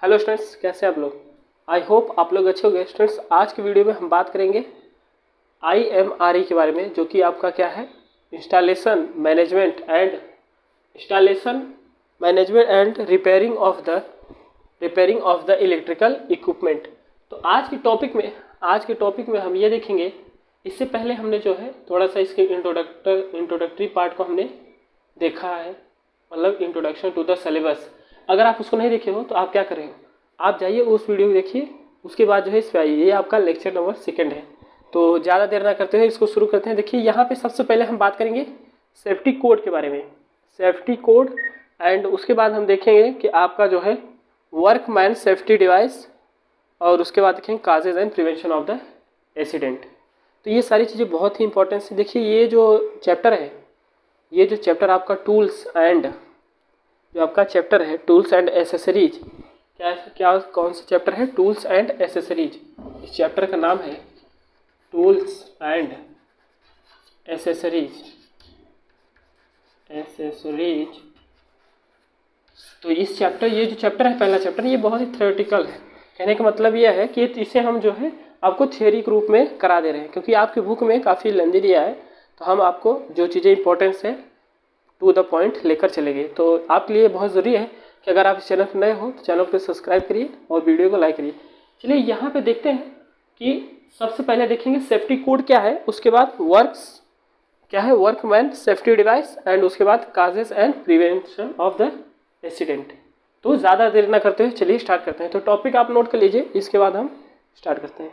Hello students, कैसे हैं आप लोग। आई होप आप लोग अच्छे होंगे। स्टूडेंट्स, आज की वीडियो में हम बात करेंगे IMRE के बारे में, जो कि आपका क्या है, installation management and repairing of the electrical equipment. तो आज के टॉपिक में हम ये देखेंगे। इससे पहले हमने जो है थोड़ा सा इसके इंट्रोडक्टरी पार्ट को हमने देखा है, मतलब इंट्रोडक्शन टू द सिलेबस। अगर आप उसको नहीं देखे हो तो आप क्या करें, आप जाइए उस वीडियो को देखिए, उसके बाद जो है इस पे आइए। ये आपका लेक्चर नंबर 2 है। तो ज़्यादा देर ना करते हुए इसको शुरू करते हैं। देखिए, यहाँ पे सबसे पहले हम बात करेंगे सेफ्टी कोड के बारे में, सेफ्टी कोड। एंड उसके बाद हम देखेंगे कि आपका जो है वर्कमैन सेफ्टी डिवाइस, और उसके बाद देखेंगे causes and prevention of the accident. तो ये सारी चीज़ें बहुत ही इंपॉर्टेंट है। देखिए, ये जो चैप्टर आपका टूल्स एंड एसेसरीज, कौन सा चैप्टर है, टूल्स एंड एसेसरीज। इस चैप्टर का नाम है टूल्स एंड एसेसरीज। तो ये जो चैप्टर है, पहला चैप्टर, ये बहुत ही थ्योरेटिकल है। कहने का मतलब यह है कि इसे हम जो है आपको थियोरी के रूप में करा दे रहे हैं, क्योंकि आपकी बुक में काफ़ी लेंदी दिया है। तो हम आपको जो चीज़ें इंपॉर्टेंस है टू द पॉइंट लेकर चलेंगे। तो आपके लिए बहुत ज़रूरी है कि अगर आप इस चैनल पर नए हो तो चैनल को सब्सक्राइब करिए और वीडियो को लाइक करिए। चलिए यहाँ पे देखते हैं कि सबसे पहले देखेंगे सेफ्टी कोड क्या है, उसके बाद वर्कमैन सेफ्टी डिवाइस, एंड उसके बाद causes and prevention of the accident. तो ज़्यादा देर ना करते हुए चलिए स्टार्ट करते हैं। तो टॉपिक आप नोट कर लीजिए, इसके बाद हम स्टार्ट करते हैं।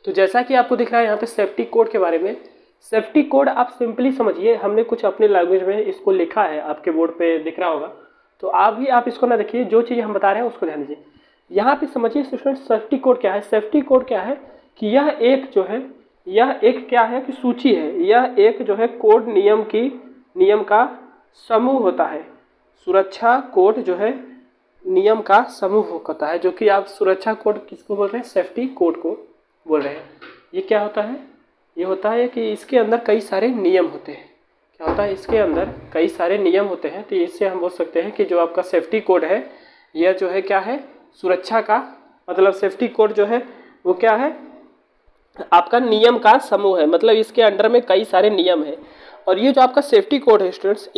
तो जैसा कि आपको दिख रहा है यहाँ पे सेफ्टी कोड के बारे में। सेफ्टी कोड आप सिंपली समझिए, हमने कुछ अपने लैंग्वेज में इसको लिखा है, आपके बोर्ड पे दिख रहा होगा। तो आप इसको ना देखिए, जो चीज़ हम बता रहे हैं उसको ध्यान दीजिए। यहाँ पे समझिए स्टूडेंट, सेफ्टी कोड क्या है। सेफ्टी कोड क्या है कि यह एक क्या है कि सूची है। यह एक जो है कोड नियम का समूह होता है। सुरक्षा कोड जो है नियम का समूह होता है, जो कि आप सुरक्षा कोड किसको बोल रहे हैं, सेफ्टी कोड को बोल रहे हैं। ये क्या होता है, ये होता है कि इसके अंदर कई सारे नियम होते हैं। क्या होता है, इसके अंदर कई सारे नियम होते हैं। तो इससे हम बोल सकते हैं कि जो आपका सेफ्टी कोड है, यह जो है क्या है, सुरक्षा का मतलब सेफ्टी कोड जो है वो क्या है, आपका नियम का समूह है। मतलब इसके अंडर में कई सारे नियम है। और ये जो आपका सेफ्टी कोड है स्टूडेंट्स,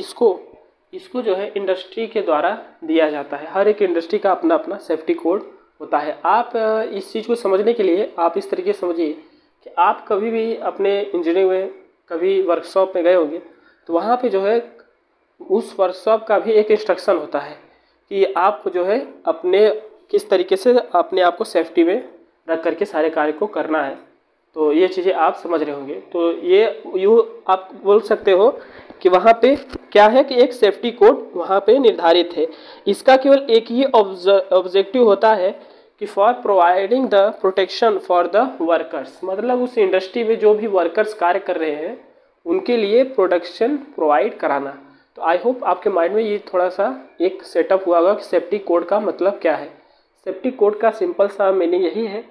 इसको जो है इंडस्ट्री के द्वारा दिया जाता है। हर एक इंडस्ट्री का अपना अपना सेफ्टी कोड होता है। आप इस चीज़ को समझने के लिए आप इस तरीके से समझिए कि आप कभी भी अपने इंजीनियरिंग में कभी वर्कशॉप में गए होंगे, तो वहाँ पे जो है उस वर्कशॉप का भी एक इंस्ट्रक्शन होता है कि आपको जो है किस तरीके से अपने आप को सेफ्टी में रख करके सारे कार्य को करना है। तो ये चीज़ें आप समझ रहे होंगे। तो यूँ आप बोल सकते हो कि वहाँ पे क्या है कि एक सेफ्टी कोड वहाँ पे निर्धारित है। इसका केवल एक ही ऑब्जेक्टिव होता है कि for providing the protection for the workers. मतलब उस इंडस्ट्री में जो भी वर्कर्स कार्य कर रहे हैं उनके लिए प्रोटेक्शन प्रोवाइड कराना। तो आई होप आपके माइंड में ये थोड़ा सा एक सेटअप हुआ होगा कि सेफ्टी कोड का मतलब क्या है। सेफ्टी कोड का सिंपल सा मीनिंग यही है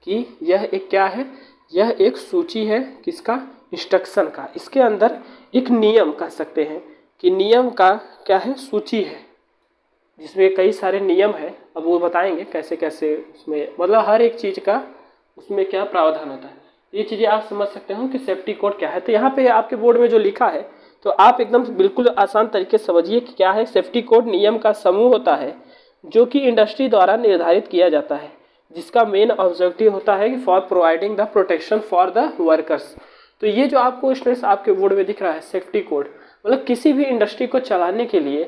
कि यह एक क्या है, यह एक सूची है किसका, इंस्ट्रक्शन का। इसके अंदर एक नियम कह सकते हैं कि नियम का क्या है, सूची है, जिसमें कई सारे नियम है। अब वो बताएंगे कैसे कैसे उसमें, मतलब हर एक चीज़ का उसमें क्या प्रावधान होता है। ये चीज़ें आप समझ सकते हो कि सेफ्टी कोड क्या है। तो यहाँ पे आपके बोर्ड में जो लिखा है, तो आप एकदम बिल्कुल आसान तरीके से समझिए कि क्या है। सेफ्टी कोड नियम का समूह होता है जो कि इंडस्ट्री द्वारा निर्धारित किया जाता है, जिसका मेन ऑब्जेक्टिव होता है कि for providing the protection for the workers. तो ये जो आपको स्टूडेंट्स आपके बोर्ड में दिख रहा है सेफ्टी कोड, मतलब किसी भी इंडस्ट्री को चलाने के लिए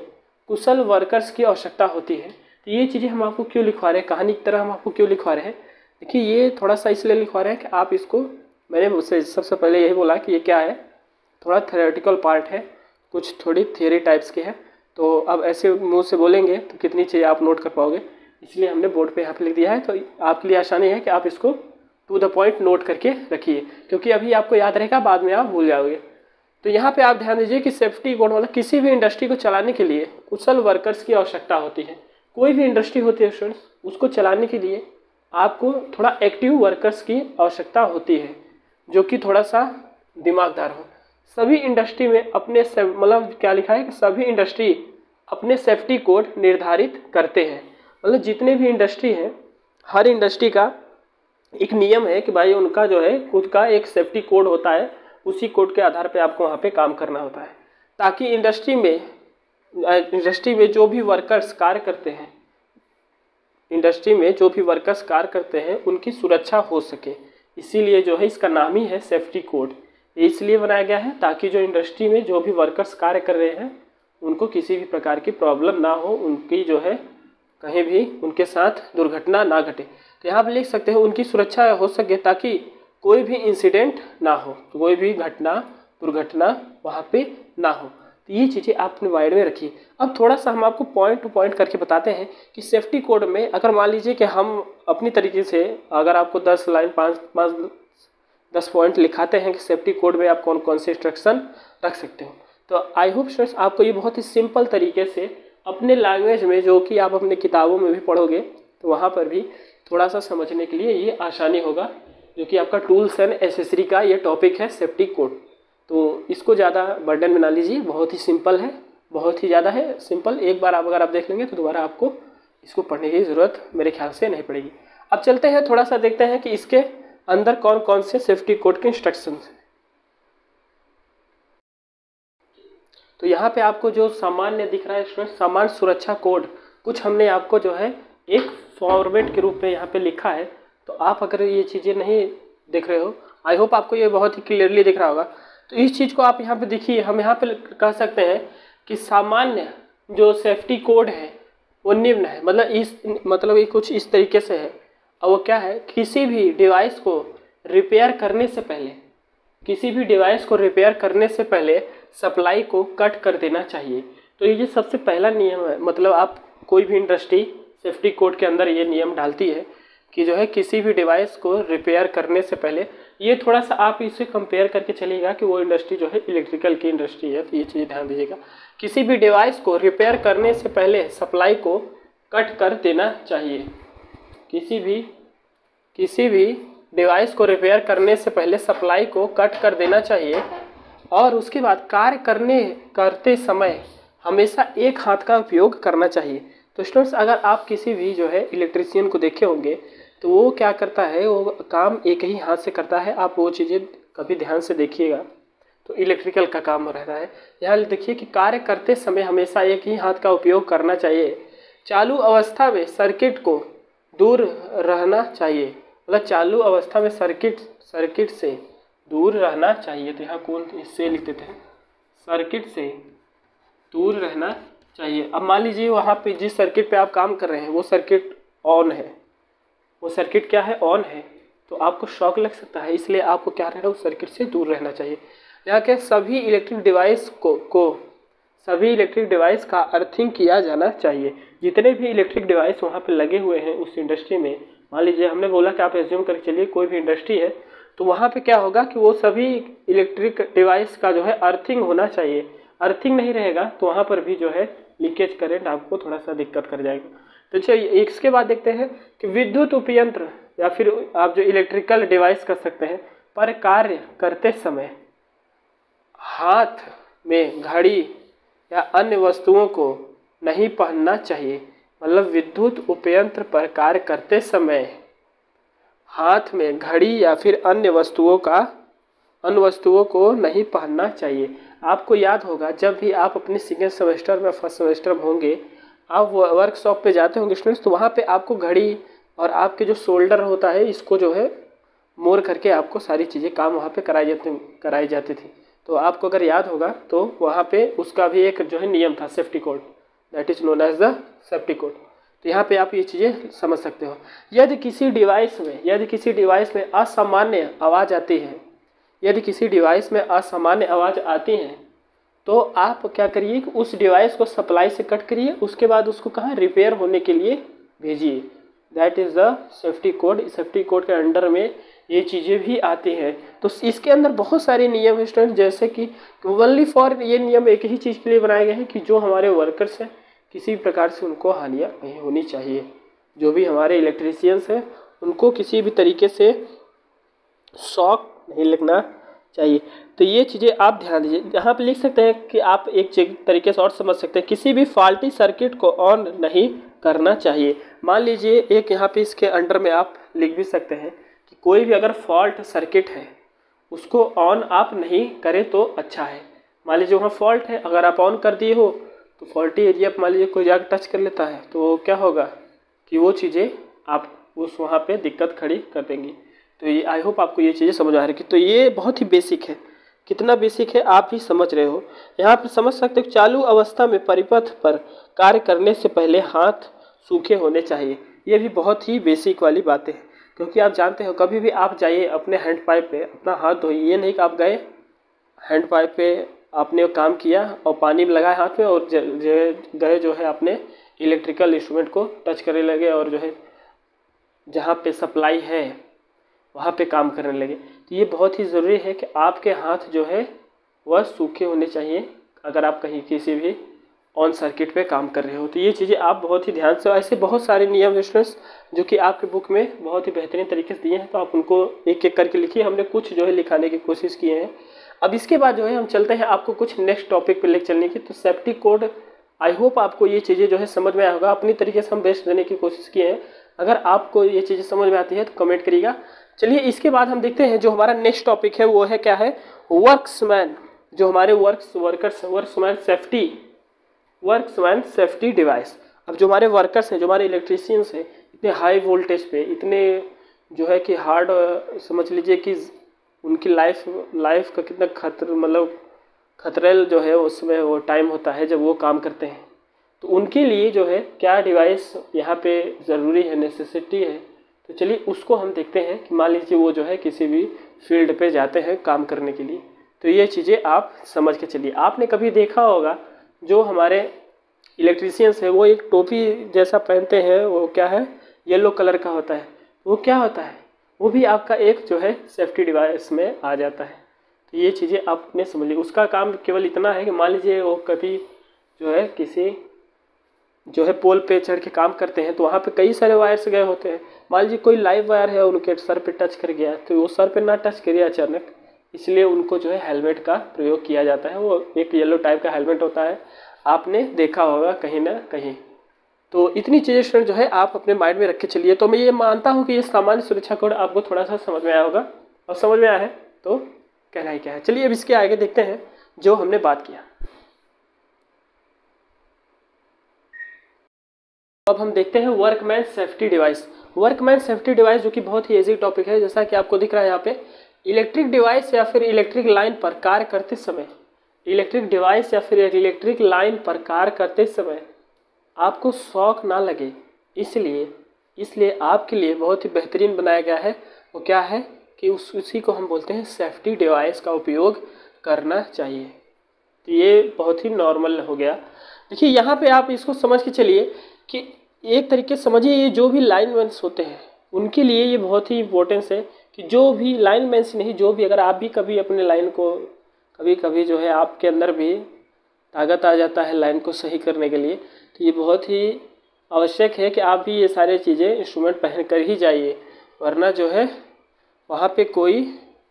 कुशल वर्कर्स की आवश्यकता होती है। तो ये चीज़ें हम आपको क्यों लिखवा रहे हैं, कहानी की तरह हम आपको क्यों लिखवा रहे हैं। देखिए, ये थोड़ा सा इसलिए लिखवा रहे हैं कि आप इसको, मैंने उससे सबसे पहले यही बोला कि ये क्या है, थोड़ा थ्योरेटिकल पार्ट है, कुछ थोड़ी थियरी टाइप्स की है। तो अब ऐसे मुंह से बोलेंगे तो कितनी चीज़ें आप नोट कर पाओगे, इसलिए हमने बोर्ड पे यहाँ पे लिख दिया है। तो आपके लिए आसानी है कि आप इसको टू द पॉइंट नोट करके रखिए, क्योंकि अभी आपको याद रहेगा, बाद में आप भूल जाओगे। तो यहाँ पे आप ध्यान दीजिए कि सेफ्टी कोड मतलब किसी भी इंडस्ट्री को चलाने के लिए कुशल वर्कर्स की आवश्यकता होती है। कोई भी इंडस्ट्री होती है स्टूडेंट्स, उसको चलाने के लिए आपको थोड़ा एक्टिव वर्कर्स की आवश्यकता होती है, जो कि थोड़ा सा दिमागदार हो। सभी इंडस्ट्री में अपने मतलब क्या लिखा है कि सभी इंडस्ट्री अपने सेफ्टी कोड निर्धारित करते हैं। मतलब जितने भी इंडस्ट्री हैं, हर इंडस्ट्री का एक नियम है कि भाई उनका जो है खुद का एक सेफ्टी कोड होता है, उसी कोड के आधार पे आपको वहाँ पे काम करना होता है, ताकि इंडस्ट्री में जो भी वर्कर्स कार्य करते हैं, इंडस्ट्री में जो भी वर्कर्स कार्य करते हैं उनकी सुरक्षा हो सके। इसीलिए जो है इसका नाम ही है सेफ्टी कोड। इसलिए बनाया गया है ताकि जो इंडस्ट्री में जो भी वर्कर्स कार्य कर रहे हैं उनको किसी भी प्रकार की प्रॉब्लम ना हो, उनकी जो है कहीं भी उनके साथ दुर्घटना ना घटे। तो यहाँ पर लिख सकते हैं उनकी सुरक्षा हो सके ताकि कोई भी इंसिडेंट ना हो, कोई भी दुर्घटना वहाँ पे ना हो। तो ये चीज़ें आप अपने माइंड में रखिए। अब थोड़ा सा हम आपको पॉइंट टू पॉइंट करके बताते हैं कि सेफ्टी कोड में अगर मान लीजिए कि हम अपनी तरीके से अगर आपको 10 लाइन 10 पॉइंट लिखाते हैं कि सेफ्टी कोड में आप कौन कौन से इंस्ट्रक्शन रख सकते हो, तो आई होप स्टूडेंट्स आपको ये बहुत ही सिंपल तरीके से अपने लैंग्वेज में, जो कि आप अपने किताबों में भी पढ़ोगे तो वहाँ पर भी थोड़ा सा समझने के लिए ये आसानी होगा, जो कि आपका टूल्स एंड एसेसरी का ये टॉपिक है सेफ्टी कोड। तो इसको ज़्यादा बर्डन में ना लीजिए, बहुत ही सिंपल है, बहुत ही ज़्यादा है सिंपल। एक बार अगर आप देख लेंगे तो दोबारा आपको इसको पढ़ने की ज़रूरत मेरे ख्याल से नहीं पड़ेगी। अब चलते हैं थोड़ा सा देखते हैं कि इसके अंदर कौन कौन से सेफ्टी कोड के इंस्ट्रक्शंस हैं। तो यहाँ पे आपको जो सामान्य दिख रहा है स्टूडेंट, सामान्य सुरक्षा कोड, कुछ हमने आपको जो है एक फॉर्मेट के रूप में यहाँ पे लिखा है। तो आप अगर ये चीज़ें नहीं देख रहे हो, आई होप आपको ये बहुत ही क्लियरली दिख रहा होगा। तो इस चीज़ को आप यहाँ पे देखिए, हम यहाँ पे कह सकते हैं कि सामान्य जो सेफ्टी कोड है वो निम्न है। मतलब ये कुछ इस तरीके से है। और वो क्या है, किसी भी डिवाइस को रिपेयर करने से पहले सप्लाई को कट कर देना चाहिए। तो ये सबसे पहला नियम है। मतलब आप कोई भी इंडस्ट्री सेफ्टी कोड के अंदर ये नियम डालती है कि जो है किसी भी डिवाइस को रिपेयर करने से पहले, ये थोड़ा सा आप इसे कंपेयर करके चलिएगा कि वो इंडस्ट्री जो है इलेक्ट्रिकल की इंडस्ट्री है, तो ये चीज़ ध्यान दीजिएगा। किसी भी डिवाइस को रिपेयर करने से पहले सप्लाई को कट कर देना चाहिए। किसी भी डिवाइस को रिपेयर करने से पहले सप्लाई को कट कर देना चाहिए। और उसके बाद कार्य करते समय हमेशा एक हाथ का उपयोग करना चाहिए। तो स्टूडेंट्स, अगर आप किसी भी जो है इलेक्ट्रीशियन को देखे होंगे तो वो क्या करता है, वो काम एक ही हाथ से करता है। आप वो चीज़ें कभी ध्यान से देखिएगा तो इलेक्ट्रिकल का काम रहता है। यहाँ देखिए कि कार्य करते समय हमेशा एक ही हाथ का उपयोग करना चाहिए। चालू अवस्था में सर्किट को दूर रहना चाहिए। मतलब चालू अवस्था में सर्किट से दूर रहना चाहिए। तो यहाँ कौन इससे लिख देते हैं, सर्किट से दूर रहना चाहिए। अब मान लीजिए वहाँ पे जिस सर्किट पे आप काम कर रहे हैं वो सर्किट ऑन है, वो सर्किट क्या है, ऑन है, तो आपको शॉक लग सकता है। इसलिए आपको क्या रहना है, उस सर्किट से दूर रहना चाहिए। यहाँ के सभी इलेक्ट्रिक डिवाइस का अर्थिंग किया जाना चाहिए। जितने भी इलेक्ट्रिक डिवाइस वहाँ पे लगे हुए हैं उस इंडस्ट्री में, मान लीजिए हमने बोला कि आप एज्यूम करके चलिए कोई भी इंडस्ट्री है, तो वहाँ पे क्या होगा कि वो सभी इलेक्ट्रिक डिवाइस का जो है अर्थिंग होना चाहिए। अर्थिंग नहीं रहेगा तो वहाँ पर भी जो है लीकेज करंट आपको थोड़ा सा दिक्कत कर जाएगा। तो चलिए इसके बाद देखते हैं कि विद्युत उपयंत्र या फिर आप जो इलेक्ट्रिकल डिवाइस कर सकते हैं पर कार्य करते समय हाथ में घड़ी या अन्य वस्तुओं को नहीं पहनना चाहिए। मतलब विद्युत उपयंत्र पर कार्य करते समय हाथ में घड़ी या फिर अन्य वस्तुओं को नहीं पहनना चाहिए। आपको याद होगा जब भी आप अपने सेकेंड सेमेस्टर में फर्स्ट सेमेस्टर में होंगे, आप वर्कशॉप पे जाते होंगे स्टूडेंट्स, तो वहाँ पे आपको घड़ी और आपके जो शोल्डर होता है इसको जो है मोड़ करके आपको सारी चीज़ें काम वहाँ पे कराई जाती थी। तो आपको अगर याद होगा तो वहाँ पे उसका भी एक जो है नियम था safety code, that is known as the safety code. तो यहाँ पे आप ये चीज़ें समझ सकते हो। यदि किसी डिवाइस में असामान्य आवाज़ आती है तो आप क्या करिए कि उस डिवाइस को सप्लाई से कट करिए, उसके बाद उसको कहाँ रिपेयर होने के लिए भेजिए। That is the safety code. Safety code के अंडर में ये चीज़ें भी आती हैं। तो इसके अंदर बहुत सारे नियम हैं स्टूडेंट, जैसे कि ओनली फॉर, ये नियम एक ही चीज़ के लिए बनाए गए हैं कि जो हमारे वर्कर्स हैं किसी भी प्रकार से उनको हानियाँ नहीं होनी चाहिए। जो भी हमारे इलेक्ट्रीशियंस हैं उनको किसी भी तरीके से शॉक नहीं लगना चाहिए। तो ये चीज़ें आप ध्यान दीजिए। यहाँ पे लिख सकते हैं कि आप एक तरीके से और समझ सकते हैं, किसी भी फॉल्टी सर्किट को ऑन नहीं करना चाहिए। मान लीजिए एक यहाँ पे इसके अंडर में आप लिख भी सकते हैं कि कोई भी अगर फॉल्ट सर्किट है उसको ऑन आप नहीं करें तो अच्छा है। मान लीजिए वहाँ फॉल्ट है, अगर आप ऑन कर दिए हो तो फॉल्टी एरिया पर मान लीजिए कोई जाकर टच कर लेता है तो क्या होगा कि वो चीज़ें आप उस वहाँ पे दिक्कत खड़ी कर देंगी। तो ये आई होप आपको ये चीज़ें समझ आ रही है। तो ये बहुत ही बेसिक है, कितना बेसिक है आप भी समझ रहे हो। यहाँ पर समझ सकते हो चालू अवस्था में परिपथ पर कार्य करने से पहले हाथ सूखे होने चाहिए। ये भी बहुत ही बेसिक वाली बातें हैं, क्योंकि आप जानते हो कभी भी आप जाइए अपने हैंड पाइप पे अपना हाथ धोइए, ये नहीं कि आप गए हैंड पाइप पे आपने काम किया और पानी में लगाए हाथ में और गए जो है अपने इलेक्ट्रिकल इंस्ट्रूमेंट को टच करने लगे और जो है जहाँ पे सप्लाई है वहाँ पे काम करने लगे। तो ये बहुत ही ज़रूरी है कि आपके हाथ जो है वह सूखे होने चाहिए अगर आप कहीं किसी भी ऑन सर्किट पे काम कर रहे हो। तो ये चीज़ें आप बहुत ही ध्यान से, ऐसे बहुत सारे नियम स्टूडेंट्स जो कि आपके बुक में बहुत ही बेहतरीन तरीके से दिए हैं, तो आप उनको एक एक करके लिखिए। हमने कुछ जो है लिखाने की कोशिश किए हैं। अब इसके बाद जो है हम चलते हैं आपको कुछ नेक्स्ट टॉपिक पे लेकर चलने की। तो सेफ्टी कोड, आई होप आपको ये चीज़ें जो है समझ में आया होगा। अपनी तरीके से हम बेस्ट देने की कोशिश किए हैं। अगर आपको ये चीज़ें समझ में आती है तो कमेंट करिएगा। चलिए इसके बाद हम देखते हैं जो हमारा नेक्स्ट टॉपिक है वो है क्या है, वर्क्समैन। जो हमारे वर्क्समैन सेफ्टी डिवाइस। अब जो हमारे वर्कर्स हैं, जो हमारे इलेक्ट्रीशियंस हैं, इतने हाई वोल्टेज पे, इतने जो है कि हार्ड, समझ लीजिए कि उनकी लाइफ का कितना खतरेल जो है उसमें वो टाइम होता है जब वो काम करते हैं। तो उनके लिए जो है क्या डिवाइस यहाँ पे ज़रूरी है, नेसेसिटी है। तो चलिए उसको हम देखते हैं कि मान लीजिए वो जो है किसी भी फील्ड पे जाते हैं काम करने के लिए। तो ये चीज़ें आप समझ के चलिए। आपने कभी देखा होगा जो हमारे इलेक्ट्रीशियंस है वो एक टोपी जैसा पहनते हैं, वो क्या है, येलो कलर का होता है। वो क्या होता है, वो भी आपका एक जो है सेफ्टी डिवाइस में आ जाता है। तो ये चीज़ें आपने समझ ली। उसका काम केवल इतना है कि मान लीजिए वो कभी जो है किसी जो है पोल पे चढ़ के काम करते हैं तो वहाँ पे कई सारे वायर्स गए होते हैं। मान लीजिए कोई लाइव वायर है उनके सर पे टच कर गया, तो वो सर पे ना टच करे अचानक, इसलिए उनको जो है हेलमेट का प्रयोग किया जाता है। वो एक येलो टाइप का हेलमेट होता है, आपने देखा होगा कहीं ना कहीं। तो इतनी चीज़ें स्टूडेंट जो है आप अपने माइंड में रख के चलिए। तो मैं ये मानता हूँ कि ये सामान्य सुरक्षा कोड आपको थोड़ा सा समझ में आया होगा, और समझ में आया है तो कहना ही क्या है। चलिए अब इसके आगे देखते हैं जो हमने बात किया। अब हम देखते हैं workman safety device. Workman safety device जो कि बहुत ही इजी टॉपिक है, जैसा कि आपको दिख रहा है यहाँ पे, इलेक्ट्रिक डिवाइस या फिर इलेक्ट्रिक लाइन पर कार्य करते समय, इलेक्ट्रिक डिवाइस या फिर इलेक्ट्रिक लाइन पर कार्य करते समय आपको शॉक ना लगे, इसलिए आपके लिए बहुत ही बेहतरीन बनाया गया है। वो क्या है कि उसी को हम बोलते हैं सेफ्टी डिवाइस का उपयोग करना चाहिए। तो ये बहुत ही नॉर्मल हो गया। देखिए यहाँ पे आप इसको समझ के चलिए कि एक तरीके से समझिए, ये जो भी लाइनमैन्स होते हैं उनके लिए ये बहुत ही इम्पोर्टेंस है कि जो भी लाइनमैन्स नहीं, जो भी, अगर आप भी कभी अपने लाइन को कभी जो है आपके अंदर भी ताकत आ जाता है लाइन को सही करने के लिए, तो ये बहुत ही आवश्यक है कि आप भी ये सारे चीज़ें इंस्ट्रूमेंट पहन कर ही जाइए, वरना जो है वहाँ पे कोई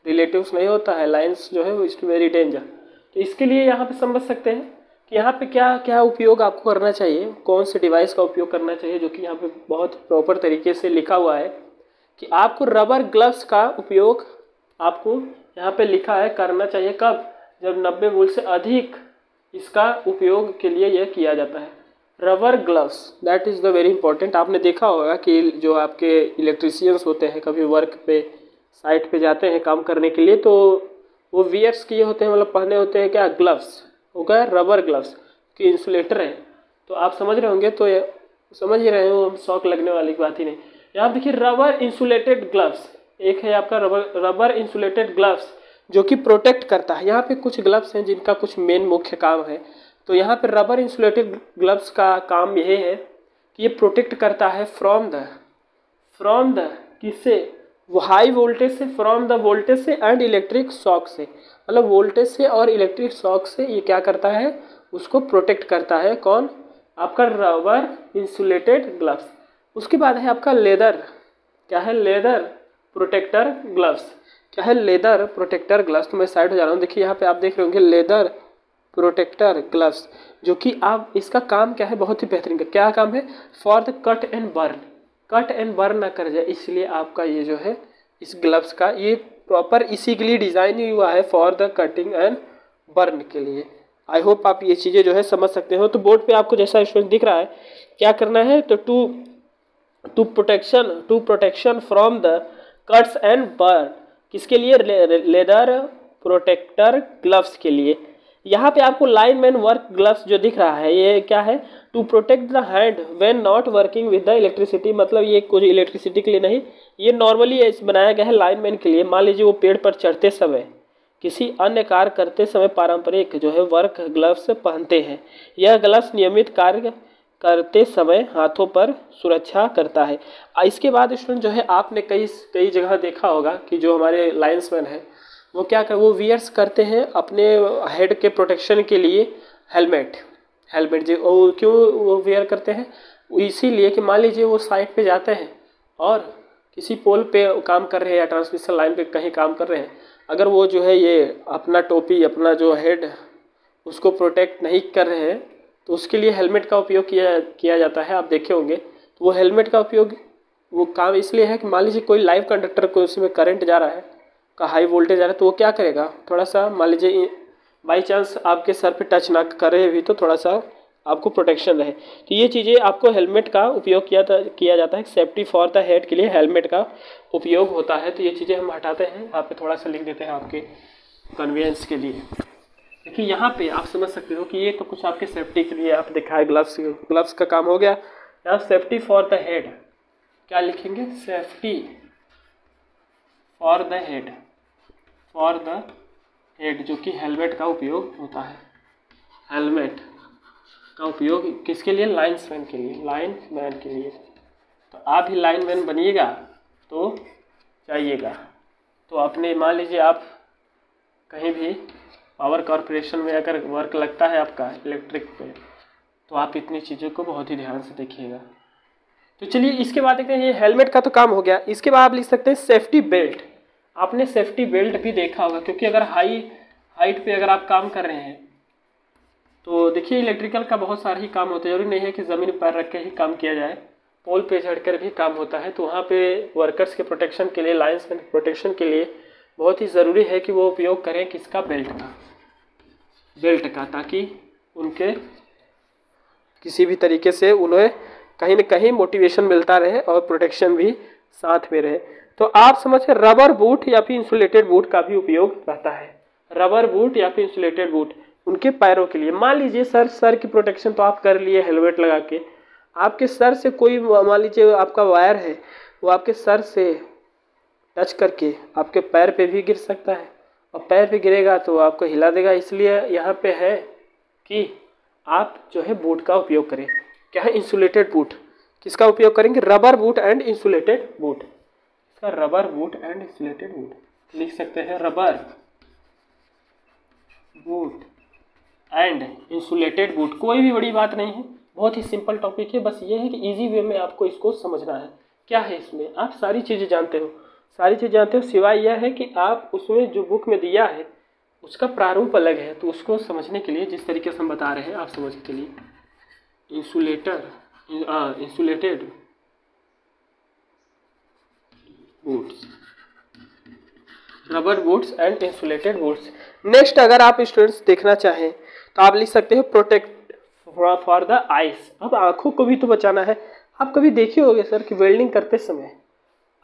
रिलेटिव्स नहीं होता है, लाइन्स जो है वो इज वेरी डेंजर। तो इसके लिए यहाँ पे समझ सकते हैं कि यहाँ पे क्या क्या उपयोग आपको करना चाहिए, कौन से डिवाइस का उपयोग करना चाहिए, जो कि यहाँ पे बहुत प्रॉपर तरीके से लिखा हुआ है कि आपको रबर ग्लव्स का उपयोग आपको यहाँ पे लिखा है करना चाहिए। कब? जब 90 वोल्ट से अधिक इसका उपयोग के लिए यह किया जाता है। Rubber gloves, that is the very important. आपने देखा होगा कि जो आपके इलेक्ट्रीशियंस होते हैं कभी वर्क पे साइट पे जाते हैं काम करने के लिए, तो वो वियर्स किए होते हैं, मतलब पहने होते हैं क्या, ग्लव्स, वो क्या, रबर ग्लव्स की इंसुलेटर है। तो आप समझ रहे होंगे, तो ये समझ ही रहे हो, हम शौक लगने वाली बात ही नहीं। यहाँ देखिए रबर इंसुलेटेड ग्लव्स, एक है आपका रबर इंसुलेटेड ग्लव्स जो कि प्रोटेक्ट करता है। यहाँ पे कुछ ग्लव्स हैं जिनका कुछ मेन मुख्य काम है। तो यहाँ पे रबर इंसुलेटेड ग्लव्स का काम यह है कि ये प्रोटेक्ट करता है फ्रॉम द किससे, वो हाई वोल्टेज से, फ्रॉम द वोल्टेज से एंड इलेक्ट्रिक शॉक से, मतलब वोल्टेज से और इलेक्ट्रिक शॉक से ये क्या करता है, उसको प्रोटेक्ट करता है। कौन? आपका रबर इंसुलेटेड ग्लव्स। उसके बाद है आपका लेदर, क्या है, लेदर प्रोटेक्टर ग्लव्स। क्या है, लेदर प्रोटेक्टर ग्लव्स। तो मैं साइड हो जा रहा हूँ। देखिए यहाँ पे आप देख रहे होंगे लेदर प्रोटेक्टर ग्लव्स, जो कि आप इसका काम क्या है, बहुत ही बेहतरीन का क्या काम है, for the cut and burn, cut and burn ना कर जाए इसलिए आपका ये जो है इस ग्लव्स का ये प्रॉपर इसी के लिए डिज़ाइन हुआ है, for the cutting and burn के लिए। आई होप आप ये चीज़ें जो है समझ सकते हो। तो बोर्ड पे आपको जैसा स्टूडेंट दिख रहा है क्या करना है, तो to protection from the cuts and burn, किसके लिए, लेदर प्रोटेक्टर ग्लव्स के लिए। यहाँ पे आपको लाइनमैन वर्क ग्लव्स जो दिख रहा है ये क्या है, to protect the hand when not working with the electricity, मतलब ये कुछ इलेक्ट्रिसिटी के लिए नहीं, ये नॉर्मली बनाया गया है लाइनमैन के लिए। मान लीजिए वो पेड़ पर चढ़ते समय, किसी अन्य कार्य करते समय पारंपरिक जो है वर्क ग्लव्स पहनते हैं। यह ग्लव्स नियमित कार्य करते समय हाथों पर सुरक्षा करता है। इसके बाद स्टूडेंट जो है आपने कई कई जगह देखा होगा कि जो हमारे लाइन्समैन हैं वो क्या कर, वो वियर्स करते हैं अपने हेड के प्रोटेक्शन के लिए हेलमेट। हेलमेट जो वो क्यों वो वियर करते हैं, इसीलिए कि मान लीजिए वो साइड पे जाते हैं और किसी पोल पे काम कर रहे हैं या ट्रांसमिशन लाइन पे कहीं काम कर रहे हैं, अगर वो जो है ये अपना टोपी अपना जो हेड उसको प्रोटेक्ट नहीं कर रहे हैं तो उसके लिए हेलमेट का उपयोग किया जाता है। आप देखे होंगे तो वो हेलमेट का उपयोग वो काम इसलिए है कि मान लीजिए कोई लाइव कंडक्टर को उसमें करंट जा रहा है का हाई वोल्टेज आ रहा है तो वो क्या करेगा, थोड़ा सा मान लीजिए बाई चांस आपके सर पे टच ना करे भी तो थोड़ा सा आपको प्रोटेक्शन रहे। तो ये चीज़ें आपको हेलमेट का उपयोग किया जाता है, सेफ्टी फॉर द हेड के लिए हेलमेट का उपयोग होता है। तो ये चीज़ें हम हटाते हैं, यहाँ पे थोड़ा सा लिख देते हैं आपके कन्वीनियंस के लिए। देखिए यहाँ पे आप समझ सकते हो कि ये तो कुछ आपके सेफ्टी के लिए आप दिखाए, ग्लव्स का काम हो गया। यहाँ सेफ्टी फॉर द हेड क्या लिखेंगे, safety for the head, for the head जो कि हेलमेट का उपयोग होता है। हेलमेट का उपयोग किसके लिए, लाइन्समैन के लिए, लाइनमैन के लिए। तो आप ही लाइनमैन बनिएगा तो जाइएगा। तो अपने मान लीजिए आप कहीं भी पावर कॉरपोरेशन में अगर वर्क लगता है आपका इलेक्ट्रिक पे तो आप इतनी चीज़ों को बहुत ही ध्यान से देखिएगा। तो चलिए इसके बाद देखते हैं, ये हेलमेट का तो काम हो गया। इसके बाद आप लिख सकते हैं सेफ्टी बेल्ट। आपने सेफ्टी बेल्ट भी देखा होगा क्योंकि अगर हाइट पे अगर आप काम कर रहे हैं तो देखिए इलेक्ट्रिकल का बहुत सारा ही काम होता है, जरूरी नहीं है कि ज़मीन पर रख के ही काम किया जाए, पोल पे चढ़कर भी काम होता है। तो वहाँ पे वर्कर्स के प्रोटेक्शन के लिए, लाइन्समैन के प्रोटेक्शन के लिए बहुत ही ज़रूरी है कि वो उपयोग करें किसका, बेल्ट का, ताकि उनके किसी भी तरीके से उन्हें कहीं न कहीं मोटिवेशन मिलता रहे और प्रोटेक्शन भी साथ में रहे। तो आप समझिए रबर बूट या फिर इंसुलेटेड बूट का भी उपयोग रहता है। रबर बूट या फिर इंसुलेटेड बूट उनके पैरों के लिए। मान लीजिए सर की प्रोटेक्शन तो आप कर लिए हेलमेट लगा के, आपके सर से कोई मान लीजिए आपका वायर है वो आपके सर से टच करके आपके पैर पे भी गिर सकता है और पैर पे गिरेगा तो आपको हिला देगा। इसलिए यहाँ पे है कि आप जो है बूट का उपयोग करें। क्या है, इंसुलेटेड बूट। किसका उपयोग करेंगे, rubber boot and insulated boot. इसका rubber boot and insulated boot लिख सकते हैं, rubber boot and insulated boot. कोई भी बड़ी बात नहीं है, बहुत ही सिंपल टॉपिक है। बस ये है कि इजी वे में आपको इसको समझना है। क्या है इसमें, आप सारी चीज़ें जानते हो, सिवाय यह है कि आप उसमें जो बुक में दिया है उसका प्रारूप अलग है। तो उसको समझने के लिए जिस तरीके से हम बता रहे हैं आप समझ के लिए, insulated boots, rubber boots and insulated boots. Next अगर आप स्टूडेंट्स देखना चाहें तो आप लिख सकते हो प्रोटेक्ट फॉर द आइस। अब आंखों को भी तो बचाना है। आप कभी देखे होंगे सर कि वेल्डिंग करते समय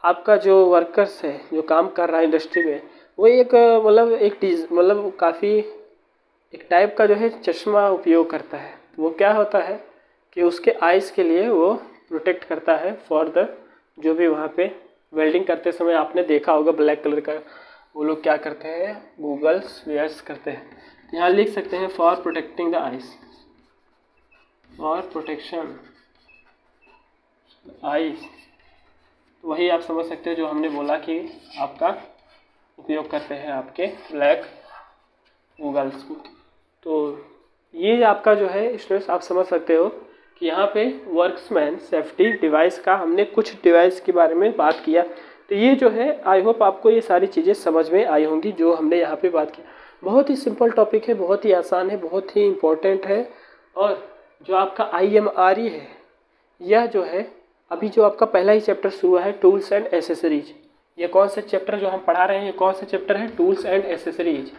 आपका जो वर्कर्स है जो काम कर रहा है इंडस्ट्री में, वो एक मतलब काफ़ी एक टाइप का जो है चश्मा उपयोग करता है। वो क्या होता है कि उसके आइस के लिए वो प्रोटेक्ट करता है फॉर द, जो भी वहाँ पे वेल्डिंग करते समय आपने देखा होगा ब्लैक कलर का वो लोग क्या करते हैं, गूगल्स वेयर्स करते हैं। यहाँ लिख सकते हैं for protecting the ice, for protection ice. तो वही आप समझ सकते हो जो हमने बोला कि आपका उपयोग करते हैं आपके ब्लैक गूगल्स। तो ये आपका जो है स्टूडेंट्स आप समझ सकते हो कि यहाँ पे वर्क्समैन सेफ्टी डिवाइस का हमने कुछ डिवाइस के बारे में बात किया तो ये जो है आई होप आपको ये सारी चीज़ें समझ में आई होंगी जो हमने यहाँ पे बात की। बहुत ही सिंपल टॉपिक है, बहुत ही आसान है, बहुत ही इम्पोर्टेंट है। और जो आपका IMRE है, यह जो है अभी जो आपका पहला ही चैप्टर शुरू है, टूल्स एंड एसेसरीज। ये कौन सा चैप्टर जो हम पढ़ा रहे हैं, ये कौन सा चैप्टर है? Tools and accessories.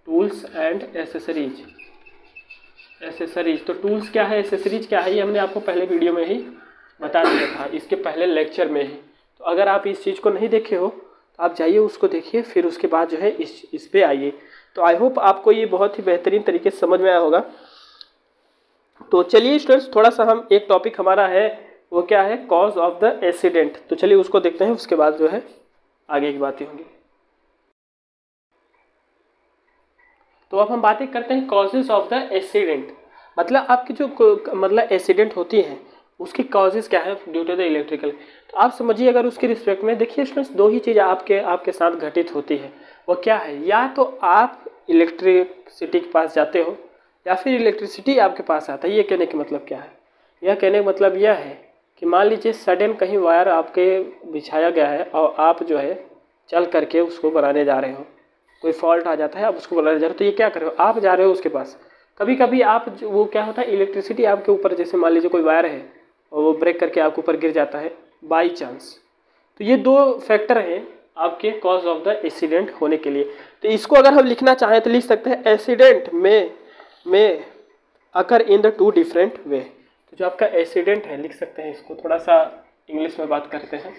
Tools and accessories. Accessories तो टूल्स क्या है, एसेसरीज क्या है, ये हमने आपको पहले वीडियो में ही बता दिया था, इसके पहले लेक्चर में ही। तो अगर आप इस चीज़ को नहीं देखे हो तो आप जाइए उसको देखिए, फिर उसके बाद जो है इस पे आइए। तो आई होप आपको ये बहुत ही बेहतरीन तरीके से समझ में आया होगा। तो चलिए स्टूडेंट्स, थोड़ा सा हम एक टॉपिक हमारा है वो क्या है, कॉज ऑफ द एक्सीडेंट। तो चलिए उसको देखते हैं, उसके बाद जो है आगे की बातें होंगी। तो अब हम बातें करते हैं कॉजेज ऑफ द एक्सीडेंट। मतलब आपकी जो मतलब एक्सीडेंट होती है उसकी कॉजेज क्या है, ड्यू टू द इलेक्ट्रिकल। तो आप समझिए, अगर उसके रिस्पेक्ट में देखिए स्टूडेंट्स, दो ही चीज़ें आपके साथ घटित होती है। वो क्या है, या तो आप इलेक्ट्रिसिटी के पास जाते हो या फिर इलेक्ट्रिसिटी आपके पास आता है। ये कहने का मतलब क्या है, यह कहने का मतलब यह है कि मान लीजिए सडन कहीं वायर आपके बिछाया गया है और आप जो है चल करके उसको बनाने जा रहे हो, कोई फॉल्ट आ जाता है, आप उसको बनाने जा रहे हो। तो ये क्या कर रहे हो, आप जा रहे हो उसके पास। कभी कभी आप वो क्या होता है, इलेक्ट्रिसिटी आपके ऊपर, जैसे मान लीजिए कोई वायर है और वो ब्रेक करके आपके ऊपर गिर जाता है बाई चांस। तो ये दो फैक्टर हैं आपके कॉज ऑफ द एक्सीडेंट होने के लिए। तो इसको अगर हम लिखना चाहें तो लिख सकते हैं एक्सीडेंट में occur in the two different way. तो जो आपका एक्सीडेंट है, लिख सकते हैं इसको, थोड़ा सा इंग्लिश में बात करते हैं।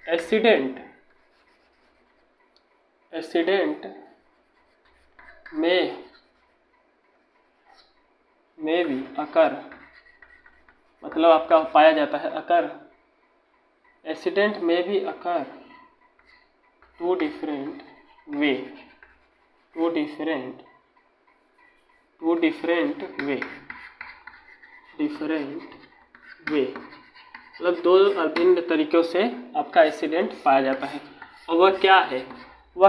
एक्सीडेंट में भी अकर, मतलब आपका पाया जाता है अकर। एक्सीडेंट में भी occur two different way, two different way, मतलब दो विभिन्न तरीक़ों से आपका एक्सीडेंट पाया जाता है। और वह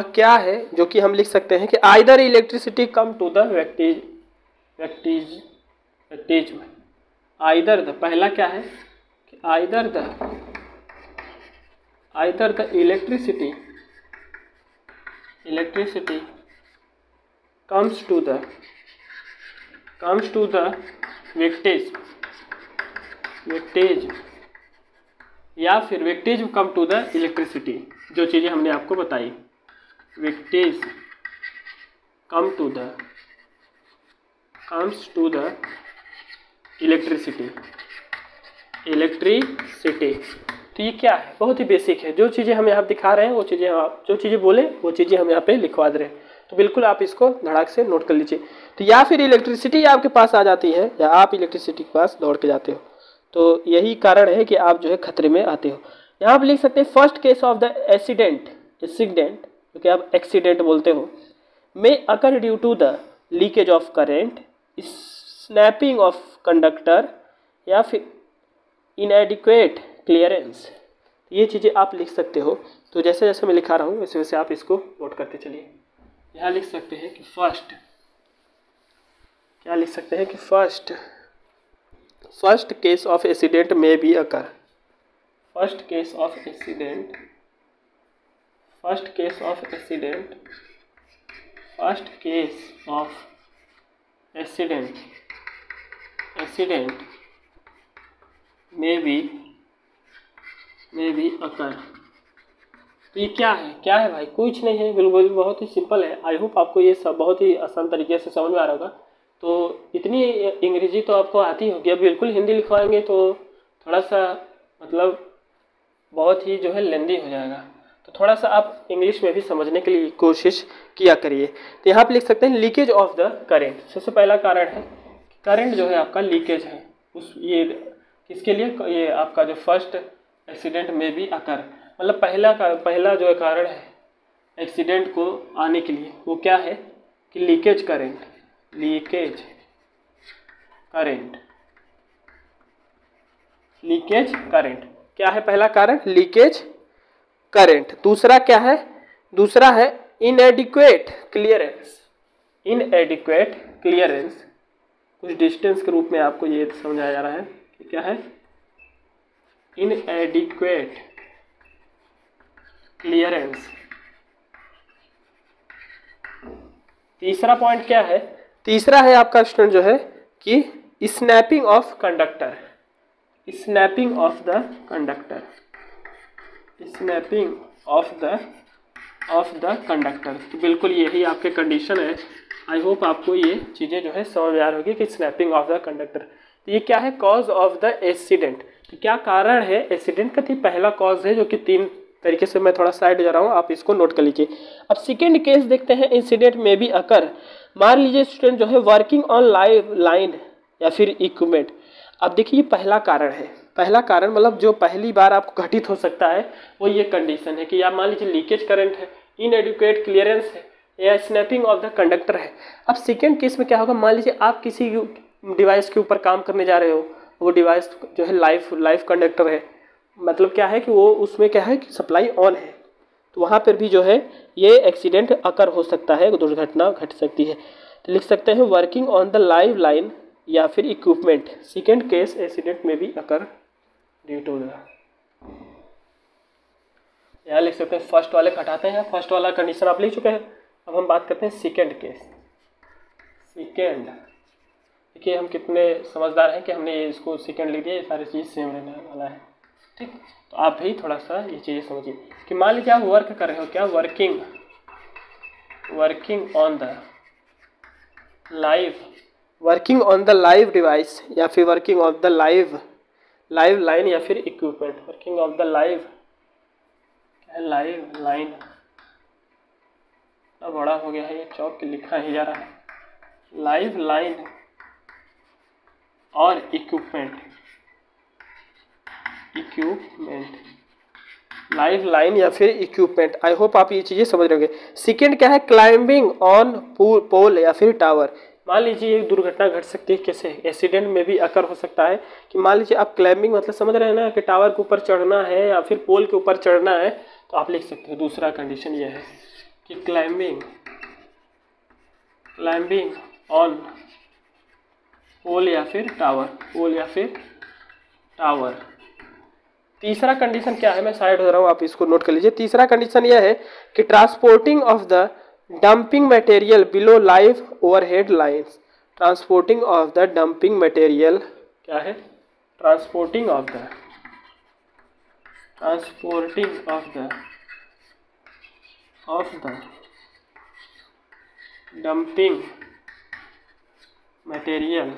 क्या है जो कि हम लिख सकते हैं कि either electricity come to the victims में। आइदर द, पहला क्या है कि either the electricity comes to the victims, या फिर victims come to the electricity. जो चीज़ें हमने आपको बताई, victims comes to the electricity. तो ये क्या है, बहुत ही बेसिक है। जो चीज़ें हम यहाँ दिखा रहे हैं वो चीज़ें आप जो चीज़ें बोले वो चीज़ें हम यहाँ पे लिखवा दे रहे हैं। तो बिल्कुल आप इसको धड़ाक से नोट कर लीजिए। तो या फिर इलेक्ट्रिसिटी आपके पास आ जाती है या आप इलेक्ट्रिसिटी के पास दौड़ के जाते हो, तो यही कारण है कि आप जो है खतरे में आते हो। यहाँ आप लिख सकते हैं first case of the accident जो कि आप एक्सीडेंट बोलते हो, में occur due to the leakage of current, snapping of conductor, या फिर इनएडिक्वेट क्लियरेंस। ये चीज़ें आप लिख सकते हो। तो जैसे जैसे मैं लिखा रहा हूँ वैसे वैसे आप इसको नोट करते चलिए। यहाँ लिख सकते हैं कि फर्स्ट केस ऑफ एक्सीडेंट में भी अकर। फर्स्ट केस ऑफ एक्सीडेंट में भी अकर। तो ये क्या है भाई, कुछ नहीं है, बिल्कुल बहुत ही सिंपल है। आई होप आपको ये सब बहुत ही आसान तरीके से समझ में आ रहा होगा। तो इतनी अंग्रेजी तो आपको आती होगी, अब बिल्कुल हिंदी लिखवाएंगे तो थोड़ा सा मतलब बहुत ही जो है लेंदी हो जाएगा। तो थोड़ा सा आप इंग्लिश में भी समझने के लिए कोशिश किया करिए। तो यहाँ पे लिख सकते हैं लीकेज ऑफ द करेंट। सबसे पहला कारण है करंट जो है आपका लीकेज है, उस ये किसके लिए, ये आपका जो फर्स्ट एक्सीडेंट में भी अकर, मतलब पहला जो कारण है एक्सीडेंट को आने के लिए वो क्या है कि लीकेज करंट क्या है पहला कारण, लीकेज करंट। दूसरा क्या है, दूसरा है इनएडिक्वेट क्लियरेंस। कुछ डिस्टेंस के रूप में आपको ये समझाया जा रहा है कि क्या है, इनएडिक्वेट क्लियरेंस। तीसरा पॉइंट क्या है? तीसरा है आपका स्टूडेंट जो है कि snapping of conductor, snapping of the conductor, snapping of the conductor. तो बिल्कुल यही आपके कंडीशन है। आई होप आपको ये चीज़ें जो है समझ में आ रही होगी कि स्नैपिंग ऑफ द कंडक्टर। तो ये क्या है? Cause of the accident. तो क्या कारण है एक्सीडेंट का? पहला कॉज है जो कि 3 तरीके से, मैं थोड़ा साइड जा रहा हूँ, आप इसको नोट कर लीजिए। अब सेकेंड केस देखते हैं, इंसिडेंट में भी अकर। मान लीजिए स्टूडेंट जो है वर्किंग ऑन लाइव लाइन या फिर इक्विपमेंट। अब देखिए पहला कारण है, पहला कारण मतलब जो पहली बार आपको घटित हो सकता है वो ये कंडीशन है कि आप मान लीजिए लीकेज करंट है, इनएडिक्वेट क्लियरेंस है या स्नैपिंग ऑफ द कंडक्टर है। अब सेकेंड केस में क्या होगा? मान लीजिए आप किसी डिवाइस के ऊपर काम करने जा रहे हो, वो डिवाइस जो है लाइव कंडक्टर है, मतलब क्या है कि वो उसमें क्या है कि सप्लाई ऑन है, तो वहाँ पर भी जो है ये एक्सीडेंट अकर हो सकता है, दुर्घटना घट सकती है। तो लिख सकते हैं working on the live line या फिर इक्विपमेंट, सेकेंड केस एक्सीडेंट में भी अकर ड्यू टू द। यहाँ लिख सकते हैं फर्स्ट वाले घटाते हैं, फर्स्ट वाला कंडीशन आप लिख चुके हैं। अब हम बात करते हैं सेकेंड केस। सेकेंड देखिए हम कितने समझदार हैं कि हमने इसको सेकेंड लिख दिया, ये सारी चीज़ सेम रहने वाला है, ठीक। तो आप भी थोड़ा सा ये चीज़ें समझिए कि मान लीजिए आप वर्क कर रहे हो, क्या working on the live device या फिर working on the live line या फिर equipment, working of the live line. अब बड़ा हो गया है ये, चौक के लिखा ही जा रहा है, लाइव लाइन और इक्विपमेंट, लाइव लाइन या फिर इक्विपमेंट। आई होप आप ये चीज़ें समझ रहे होंगे। सेकेंड क्या है? क्लाइंबिंग ऑन पोल या फिर टावर। मान लीजिए एक दुर्घटना घट सकती है, कैसे? एक्सीडेंट में भी अकर हो सकता है कि मान लीजिए आप क्लाइंबिंग मतलब समझ रहे हैं ना कि टावर के ऊपर चढ़ना है या फिर पोल के ऊपर चढ़ना है, तो आप लिख सकते हैं दूसरा कंडीशन ये है कि क्लाइंबिंग ऑन पोल या फिर टावर। तीसरा कंडीशन क्या है? मैं साइड हो रहा हूँ, आप इसको नोट कर लीजिए। तीसरा कंडीशन यह है कि transporting of the dumping material below live overhead lines. Transporting of the dumping material क्या है? Transporting of the dumping material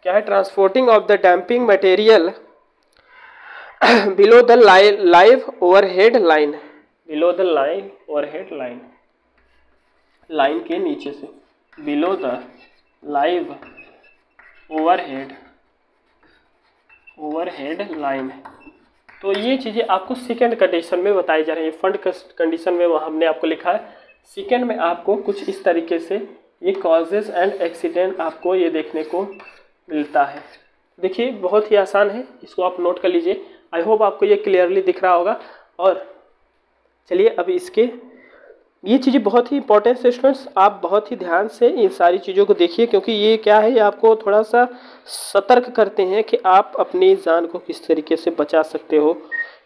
क्या है? Transporting of the dumping material below the live overhead line, below the line के नीचे से, below the live overhead line. तो ये चीज़ें आपको सेकेंड कंडीशन में बताई जा रही है। फर्स्ट कंडीशन में वहाँ हमने आपको लिखा है, सेकेंड में आपको कुछ इस तरीके से ये कॉजेज एंड एक्सीडेंट आपको ये देखने को मिलता है। देखिए बहुत ही आसान है, इसको आप नोट कर लीजिए। आई होप आपको ये क्लियरली दिख रहा होगा। और चलिए अब इसके ये चीज़ें बहुत ही इंपॉर्टेंट है स्टूडेंट्स, आप बहुत ही ध्यान से इन सारी चीज़ों को देखिए, क्योंकि ये क्या है, ये आपको थोड़ा सा सतर्क करते हैं कि आप अपनी जान को किस तरीके से बचा सकते हो।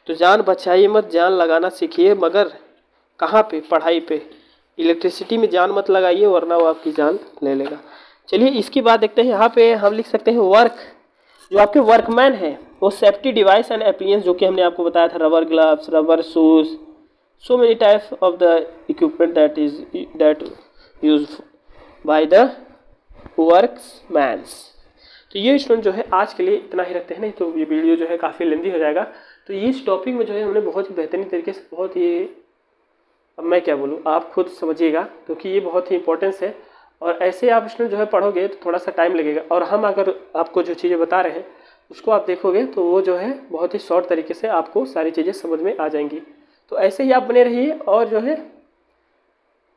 तो जान बचाइए मत, जान लगाना सीखिए, मगर कहाँ पे? पढ़ाई पे। इलेक्ट्रिसिटी में जान मत लगाइए, वरना वो आपकी जान ले लेगा। चलिए इसकी बात देखते हैं। यहाँ पे हम लिख सकते हैं वर्क, जो आपके वर्कमैन है वो सेफ्टी डिवाइस एंड एप्लियंस, जो कि हमने आपको बताया था, rubber gloves, rubber shoes, so many types of the equipment that used by the workmen। तो ये स्टूडेंट जो है आज के लिए इतना ही रखते हैं, नहीं तो ये वीडियो जो है काफ़ी लेंदी हो जाएगा। तो ये इस टॉपिक में जो है हमने बहुत ही बेहतरीन तरीके से, बहुत ही, अब मैं क्या बोलूँ, आप खुद समझिएगा, क्योंकि ये बहुत ही इंपॉर्टेंस है। और ऐसे आप स्टूडेंट जो है पढ़ोगे तो थोड़ा सा टाइम लगेगा, और हम अगर आपको जो चीज़ें बता रहे हैं उसको आप देखोगे तो वो जो है बहुत ही शॉर्ट तरीके से आपको सारी चीज़ें समझ में आ जाएंगी। तो ऐसे ही आप बने रहिए, और जो है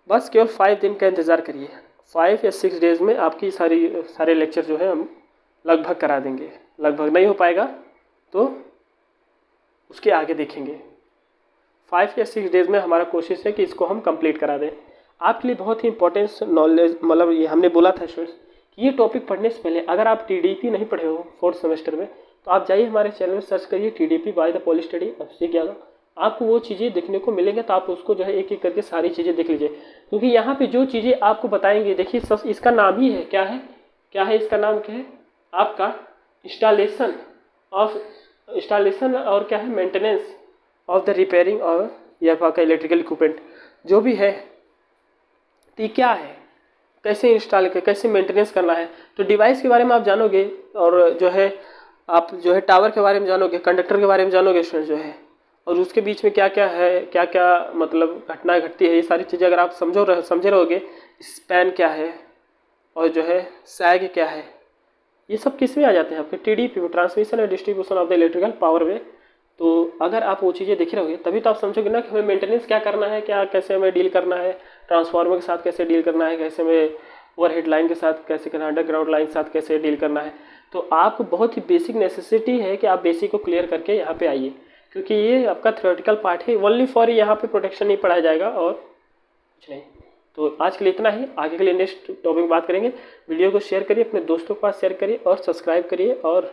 बस केवल 5 दिन का इंतज़ार करिए। 5 या 6 डेज़ में आपकी सारे लेक्चर जो है हम लगभग करा देंगे। लगभग नहीं हो पाएगा तो उसके आगे देखेंगे। 5 या 6 डेज़ में हमारा कोशिश है कि इसको हम कंप्लीट करा दें। आपके लिए बहुत ही इंपॉर्टेंस नॉलेज, मतलब ये हमने बोला था स्टूडेंट्स कि ये टॉपिक पढ़ने से पहले अगर आप TDP नहीं पढ़े हो 4th सेमेस्टर में, तो आप जाइए हमारे चैनल में सर्च करिए TDP by the poly study, अब सीख गया आपको वो चीज़ें देखने को मिलेंगे। तो आप उसको जो है एक एक करके सारी चीज़ें देख लीजिए, क्योंकि यहाँ पे जो चीज़ें आपको बताएंगे, देखिए सब इसका नाम ही है, क्या है इसका नाम क्या है आपका इंस्टॉलेशन और क्या है मेंटेनेंस ऑफ द रिपेयरिंग और या आपका इलेक्ट्रिकल इक्विपमेंट जो भी है। तो क्या है, कैसे इंस्टॉल कर, कैसे मेंटेनेंस करना है। तो डिवाइस के बारे में आप जानोगे, और जो है आप जो है टावर के बारे में जानोगे, कंडक्टर के बारे में जानोगे स्टूडेंट जो है, और उसके बीच में क्या क्या है, क्या क्या मतलब घटनाएं घटती है, ये सारी चीज़ें अगर आप समझे रहोगे, स्पैन क्या है और जो है सैग क्या है, ये सब किस में आ जाते हैं आपके TDP, transmission and distribution of the electrical power way. तो अगर आप वो चीज़ें देखे रहोगे तभी तो आप समझोगे ना कि हमें मेंटेनेंस क्या करना है, क्या कैसे हमें डील करना है, ट्रांसफार्मर के साथ कैसे डील करना है, कैसे हमें ओवरहेड लाइन के साथ कैसे करना है, अंडरग्राउंड लाइन के साथ कैसे डील करना है। तो आपको बहुत ही बेसिक नेसेसिटी है कि आप बेसिक को क्लियर करके यहाँ पे आइए, क्योंकि ये आपका थ्योरेटिकल पार्ट है ओनली फॉर, यहाँ पे प्रोटेक्शन नहीं पढ़ाया जाएगा और कुछ नहीं। तो आज के लिए इतना ही, आगे के लिए नेक्स्ट टॉपिक बात करेंगे। वीडियो को शेयर करिए, अपने दोस्तों के पास शेयर करिए और सब्सक्राइब करिए। और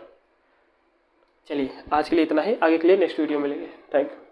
चलिए आज के लिए इतना ही, आगे के लिए नेक्स्ट वीडियो मिलेंगे। Thank you.